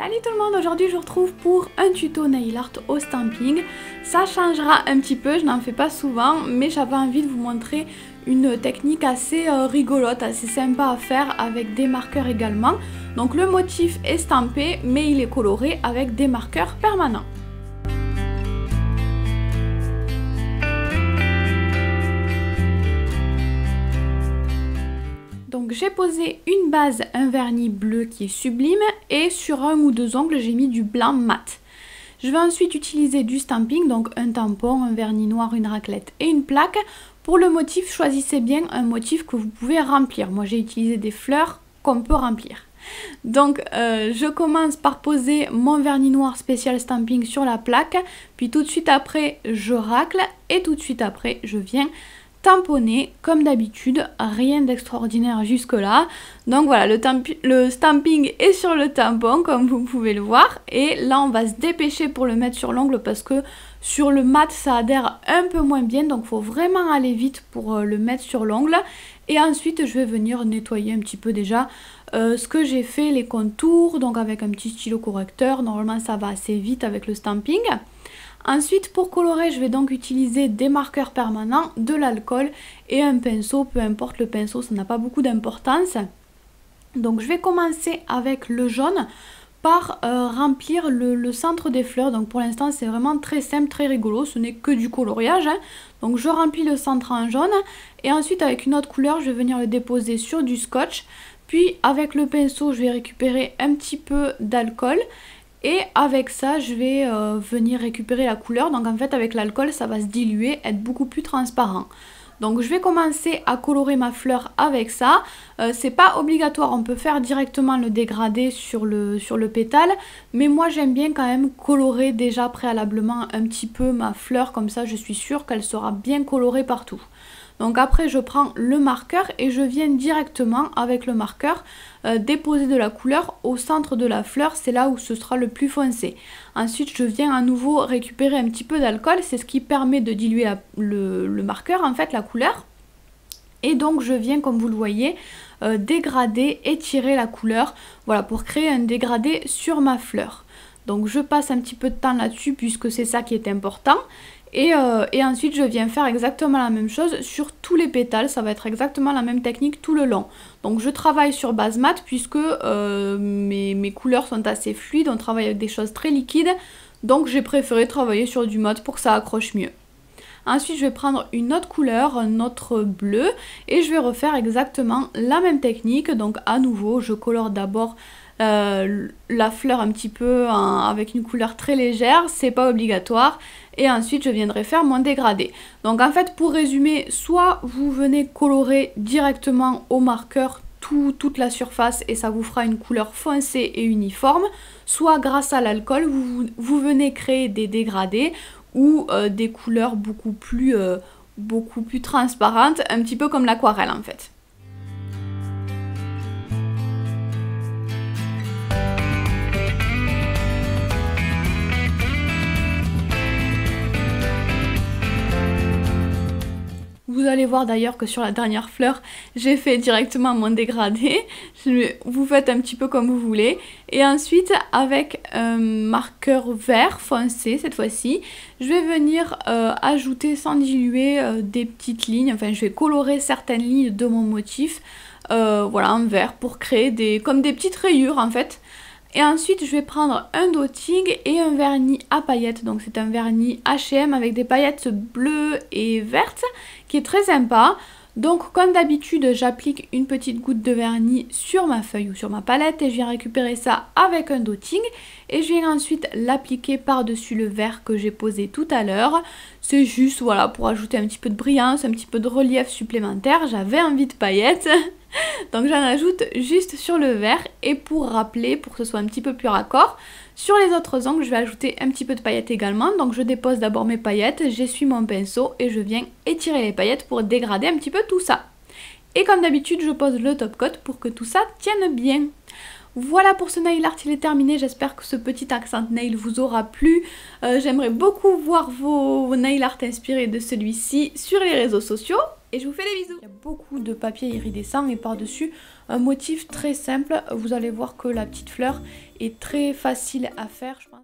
Salut tout le monde, aujourd'hui je vous retrouve pour un tuto nail art au stamping. Ça changera un petit peu, je n'en fais pas souvent, mais j'avais envie de vous montrer une technique assez rigolote, assez sympa à faire avec des marqueurs également. Donc le motif est stampé, mais il est coloré avec des marqueurs permanents. Donc j'ai posé une base, un vernis bleu qui est sublime et sur un ou deux ongles j'ai mis du blanc mat. Je vais ensuite utiliser du stamping, donc un tampon, un vernis noir, une raclette et une plaque. Pour le motif, choisissez bien un motif que vous pouvez remplir. Moi j'ai utilisé des fleurs qu'on peut remplir. Donc je commence par poser mon vernis noir spécial stamping sur la plaque, puis tout de suite après je racle et tout de suite après je viens tamponner comme d'habitude, rien d'extraordinaire jusque là. Donc voilà, le stamping est sur le tampon comme vous pouvez le voir, et là on va se dépêcher pour le mettre sur l'ongle parce que sur le mat ça adhère un peu moins bien, donc il faut vraiment aller vite pour le mettre sur l'ongle. Et ensuite je vais venir nettoyer un petit peu déjà ce que j'ai fait, les contours, donc avec un petit stylo correcteur. Normalement ça va assez vite avec le stamping. Ensuite, pour colorer, je vais donc utiliser des marqueurs permanents, de l'alcool et un pinceau, peu importe le pinceau, ça n'a pas beaucoup d'importance. Donc je vais commencer avec le jaune par remplir le centre des fleurs. Donc pour l'instant c'est vraiment très simple, très rigolo, ce n'est que du coloriage, hein. Donc je remplis le centre en jaune et ensuite avec une autre couleur je vais venir le déposer sur du scotch. Puis avec le pinceau je vais récupérer un petit peu d'alcool. Et avec ça, je vais venir récupérer la couleur. Donc en fait, avec l'alcool, ça va se diluer, être beaucoup plus transparent. Donc je vais commencer à colorer ma fleur avec ça. C'est pas obligatoire, on peut faire directement le dégradé sur le pétale. Mais moi, j'aime bien quand même colorer déjà préalablement un petit peu ma fleur. Comme ça, je suis sûre qu'elle sera bien colorée partout. Donc après je prends le marqueur et je viens directement avec le marqueur déposer de la couleur au centre de la fleur, c'est là où ce sera le plus foncé. Ensuite je viens à nouveau récupérer un petit peu d'alcool, c'est ce qui permet de diluer le marqueur, en fait la couleur. Et donc je viens, comme vous le voyez, dégrader, étirer la couleur, voilà, pour créer un dégradé sur ma fleur. Donc je passe un petit peu de temps là-dessus puisque c'est ça qui est important. Et ensuite je viens faire exactement la même chose sur tous les pétales, ça va être exactement la même technique tout le long. Donc je travaille sur base mat puisque mes couleurs sont assez fluides, on travaille avec des choses très liquides, donc j'ai préféré travailler sur du mat pour que ça accroche mieux. Ensuite je vais prendre une autre couleur, un autre bleu, et je vais refaire exactement la même technique. Donc à nouveau je colore d'abord la fleur un petit peu avec une couleur très légère, c'est pas obligatoire, et ensuite je viendrai faire mon dégradé. Donc en fait, pour résumer, soit vous venez colorer directement au marqueur toute la surface et ça vous fera une couleur foncée et uniforme, soit grâce à l'alcool vous venez créer des dégradés ou des couleurs beaucoup plus transparentes, un petit peu comme l'aquarelle en fait. Vous allez voir d'ailleurs que sur la dernière fleur, j'ai fait directement mon dégradé. Vous faites un petit peu comme vous voulez. Et ensuite, avec un marqueur vert foncé cette fois-ci, je vais venir ajouter sans diluer des petites lignes. Enfin, je vais colorer certaines lignes de mon motif, voilà, en vert pour créer comme des petites rayures en fait. Et ensuite je vais prendre un dotting et un vernis à paillettes, donc c'est un vernis H&M avec des paillettes bleues et vertes qui est très sympa. Donc comme d'habitude j'applique une petite goutte de vernis sur ma feuille ou sur ma palette et je viens récupérer ça avec un dotting et je viens ensuite l'appliquer par dessus le vert que j'ai posé tout à l'heure. C'est juste voilà, pour ajouter un petit peu de brillance, un petit peu de relief supplémentaire, j'avais envie de paillettes. Donc j'en ajoute juste sur le vert, et pour rappeler, pour que ce soit un petit peu plus raccord, sur les autres ongles je vais ajouter un petit peu de paillettes également. Donc je dépose d'abord mes paillettes, j'essuie mon pinceau et je viens étirer les paillettes pour dégrader un petit peu tout ça. Et comme d'habitude je pose le top coat pour que tout ça tienne bien. Voilà pour ce nail art, il est terminé. J'espère que ce petit accent nail vous aura plu. J'aimerais beaucoup voir vos nail art inspirés de celui-ci sur les réseaux sociaux. et je vous fais des bisous. Il y a beaucoup de papier iridescent et par-dessus un motif très simple. Vous allez voir que la petite fleur est très facile à faire, je pense.